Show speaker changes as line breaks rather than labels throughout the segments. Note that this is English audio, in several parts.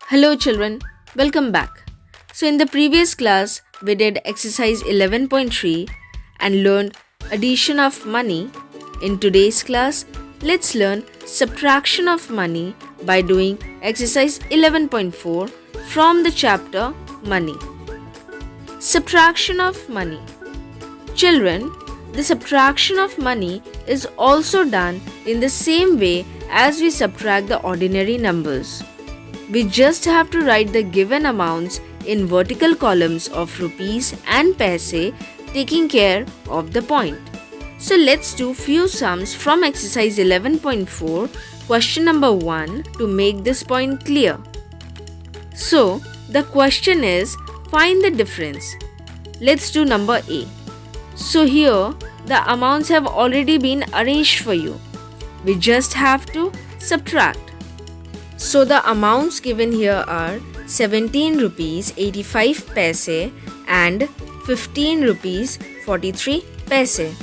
Hello children, welcome back. So in the previous class we did exercise 11.3 and learned addition of money. In today's class, let's learn subtraction of money by doing exercise 11.4 from the chapter Money. Subtraction of money. Children, the subtraction of money is also done in the same way as we subtract the ordinary numbers. We just have to write the given amounts in vertical columns of rupees and paise, taking care of the point. So let's do few sums from exercise 11.4, question number 1 to make this point clear. So the question is, find the difference. Let's do number A. So here the amounts have already been arranged for you. We just have to subtract. So the amounts given here are 17 rupees 85 paise and 15 rupees 43 paise.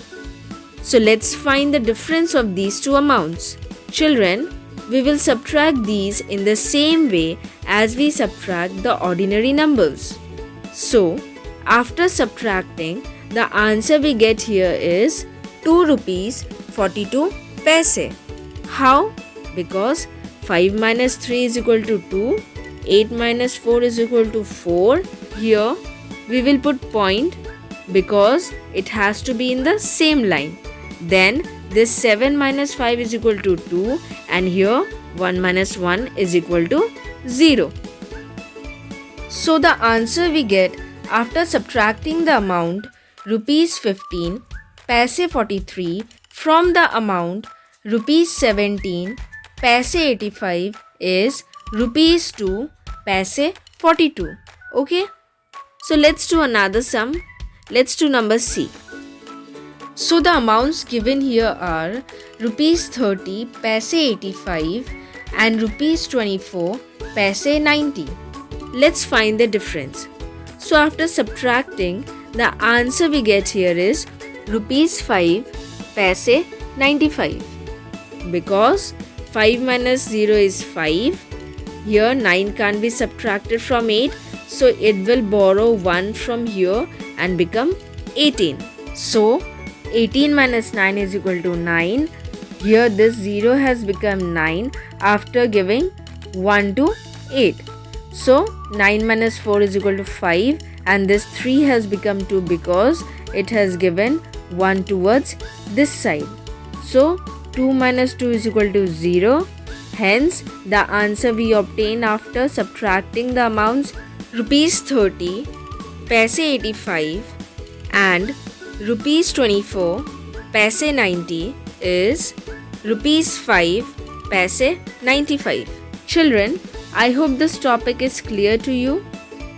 So let's find the difference of these two amounts. Children, we will subtract these in the same way as we subtract the ordinary numbers. So after subtracting, the answer we get here is 2 rupees 42 paise. How? Because 5 minus 3 is equal to 2, 8 minus 4 is equal to 4. Here we will put point because it has to be in the same line. Then this 7 minus 5 is equal to 2 and here 1 minus 1 is equal to 0. So the answer we get after subtracting the amount rupees 15 paise 43 from the amount rupees 17 paise 85 is rupees 2 paise 42. Okay, so let's do another sum. Let's do number C. So the amounts given here are rupees 30 paise 85 and rupees 24 paise 90. Let's find the difference. So after subtracting, the answer we get here is rupees 5 paise 95. Because 5 minus 0 is 5. Here 9 can't be subtracted from 8. So it will borrow 1 from here and become 18. So 18 minus 9 is equal to 9. Here this 0 has become 9 after giving 1 to 8. So 9 minus 4 is equal to 5 and this 3 has become 2 because it has given 1 towards this side. So 2 minus 2 is equal to 0. Hence, the answer we obtain after subtracting the amounts rupees 30 paise 85 and rupees 24 paise 90 is rupees 5 paise 95. Children, I hope this topic is clear to you.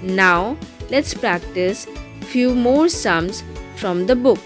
Now, let's practice few more sums from the book.